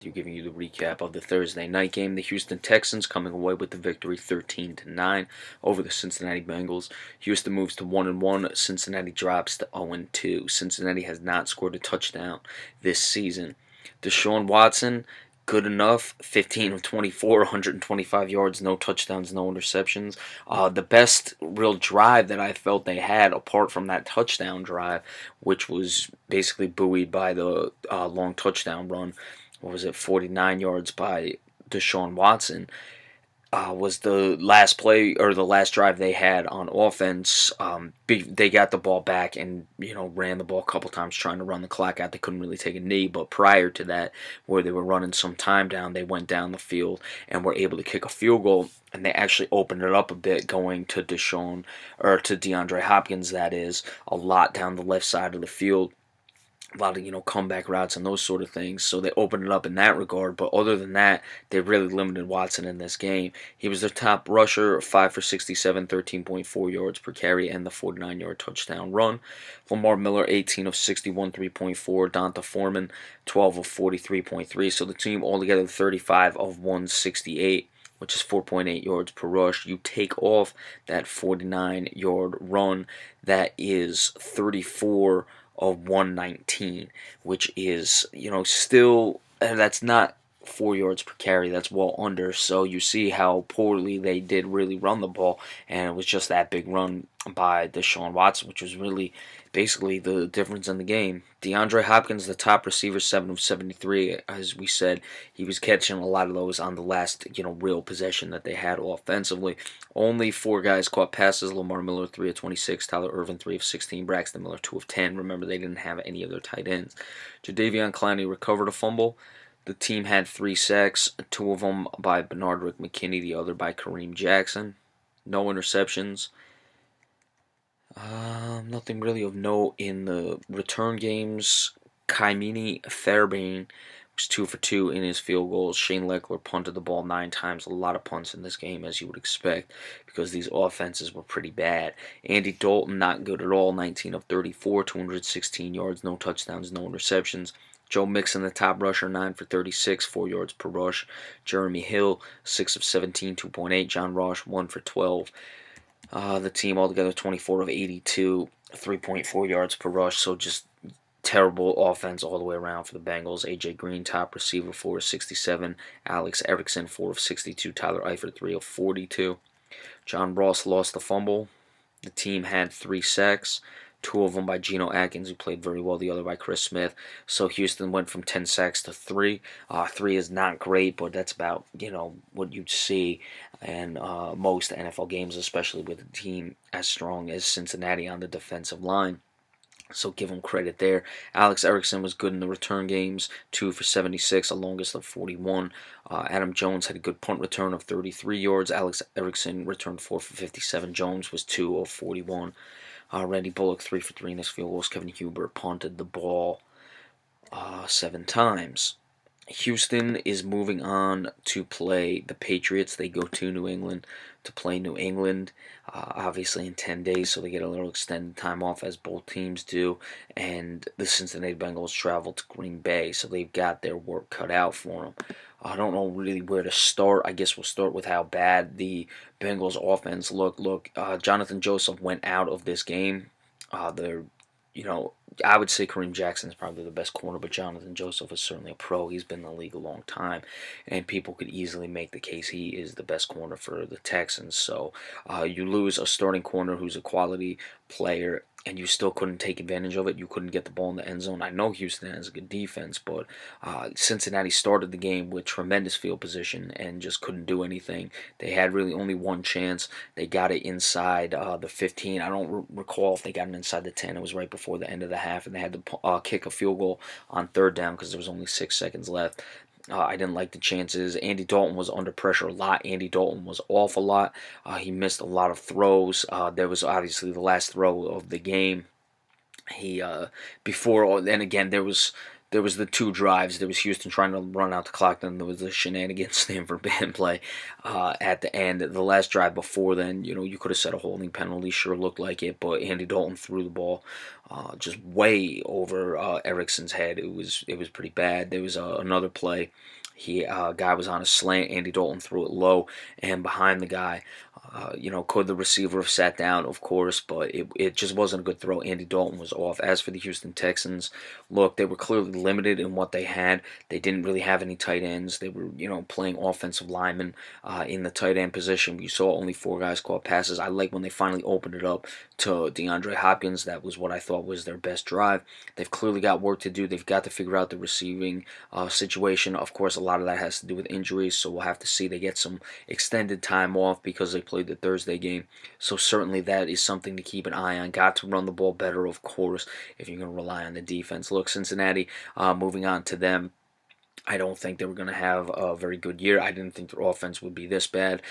you, giving you the recap of the Thursday night game. The Houston Texans coming away with the victory 13-9 over the Cincinnati Bengals. Houston moves to 1-1. Cincinnati drops to 0-2. Cincinnati has not scored a touchdown this season. DeShaun Watson, good enough, 15 of 24, 125 yards, no touchdowns, no interceptions. The best real drive that I felt they had, apart from that touchdown drive, which was basically buoyed by the long touchdown run, what was it, 49 yards by DeShaun Watson, was the last play or the last drive they had on offense. They got the ball back and ran the ball a couple times trying to run the clock out. They couldn't really take a knee, but prior to that, where they were running some time down, they went down the field and were able to kick a field goal. And they actually opened it up a bit, going to DeAndre Hopkins. That is a lot down the left side of the field. A lot of comeback routes and those sort of things, so they opened it up in that regard. But other than that, they really limited Watson in this game. He was their top rusher, 5 for 67, 13.4 yards per carry, and the 49-yard touchdown run. Lamar Miller, 18 of 61, 3.4. Donta Foreman, 12 of 43.3. So the team altogether 35 of 168, which is 4.8 yards per rush. You take off that 49-yard run, that is 34 of 119, which is, still, that's not 4 yards per carry. That's well under. So you see how poorly they did really run the ball, and it was just that big run by DeShaun Watson, which was really basically the difference in the game. DeAndre Hopkins, the top receiver, 7 of 73. As we said, he was catching a lot of those on the last, real possession that they had offensively. Only 4 guys caught passes. Lamar Miller, 3 of 26. Tyler Ervin, 3 of 16. Braxton Miller, 2 of 10. Remember, they didn't have any of their tight ends. Jadeveon Clowney recovered a fumble. The team had 3 sacks, 2 of them by Bernard Rick McKinney, the other by Kareem Jackson. No interceptions. Nothing really of note in the return games. Kaimini Fairbairn was 2 for 2 in his field goals. Shane Leckler punted the ball 9 times. A lot of punts in this game, as you would expect, because these offenses were pretty bad. Andy Dalton, not good at all. 19 of 34, 216 yards, no touchdowns, no interceptions. Joe Mixon, the top rusher, 9 for 36, 4 yards per rush. Jeremy Hill, 6 of 17, 2.8. John Ross, 1 for 12. The team altogether 24 of 82, 3.4 yards per rush. So just terrible offense all the way around for the Bengals. A.J. Green, top receiver, 4 of 67. Alex Erickson, 4 of 62. Tyler Eifert, 3 of 42. John Ross lost the fumble. The team had 3 sacks. 2 of them by Geno Atkins, who played very well, the other by Chris Smith. So Houston went from 10 sacks to 3. 3 is not great, but that's about, what you'd see in most NFL games, especially with a team as strong as Cincinnati on the defensive line. So give him credit there. Alex Erickson was good in the return games, 2 for 76, a longest of 41. Adam Jones had a good punt return of 33 yards. Alex Erickson returned 4 for 57. Jones was 2 of 41. Randy Bullock, 3 for 3 in his field goals. Kevin Huber punted the ball 7 times. Houston is moving on to play the Patriots. They go to New England to play New England, obviously in 10 days, so they get a little extended time off, as both teams do. And the Cincinnati Bengals travel to Green Bay, so they've got their work cut out for them. I don't know really where to start. I guess we'll start with how bad the Bengals offense looked. Jonathan Joseph went out of this game. I would say Kareem Jackson is probably the best corner, but Jonathan Joseph is certainly a pro. He's been in the league a long time, and people could easily make the case he is the best corner for the Texans. So you lose a starting corner who's a quality player, and you still couldn't take advantage of it. You couldn't get the ball in the end zone. I know Houston has a good defense, but Cincinnati started the game with tremendous field position and just couldn't do anything. They had really only one chance. They got it inside the 15. I don't recall if they got it inside the 10. It was right before the end of the half, and they had to kick a field goal on 3rd down because there was only 6 seconds left. I didn't like the chances. Andy Dalton was under pressure a lot. Andy Dalton was off a lot. He missed a lot of throws. There was obviously the last throw of the game. There was the 2 drives. There was Houston trying to run out the clock. Then there was the shenanigans Stanford band play at the end. The last drive before then, you could have set a holding penalty. Sure looked like it, but Andy Dalton threw the ball just way over Erickson's head. It was pretty bad. There was another play. Guy was on a slant. Andy Dalton threw it low and behind the guy. Could the receiver have sat down? Of course, but it just wasn't a good throw. Andy Dalton was off. As for the Houston Texans, look, they were clearly limited in what they had. They didn't really have any tight ends. They were, playing offensive linemen in the tight end position. You saw only 4 guys caught passes. I like when they finally opened it up to DeAndre Hopkins. That was what I thought was their best drive. They've clearly got work to do. They've got to figure out the receiving situation. Of course, a lot of that has to do with injuries, so we'll have to see. They get some extended time off because they played the Thursday game, so certainly that is something to keep an eye on. Got to run the ball better, of course, if you're going to rely on the defense. Look, Cincinnati, moving on to them, I don't think they were going to have a very good year. I didn't think their offense would be this bad.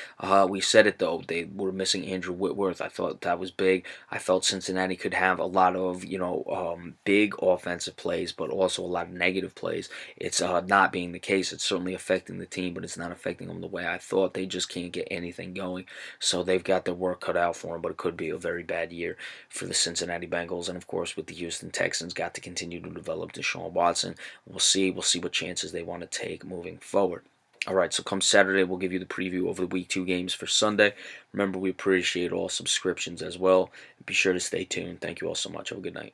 We said it, though. They were missing Andrew Whitworth. I thought that was big. I felt Cincinnati could have a lot of, big offensive plays, but also a lot of negative plays. It's not being the case. It's certainly affecting the team, but it's not affecting them the way I thought. They just can't get anything going. So they've got their work cut out for them, but it could be a very bad year for the Cincinnati Bengals. And, of course, with the Houston Texans, got to continue to develop DeShaun Watson. We'll see. We'll see what chances they want to take moving forward. All right, so come Saturday, we'll give you the preview of the Week 2 games for Sunday. Remember, we appreciate all subscriptions as well. Be sure to stay tuned. Thank you all so much. Have a good night.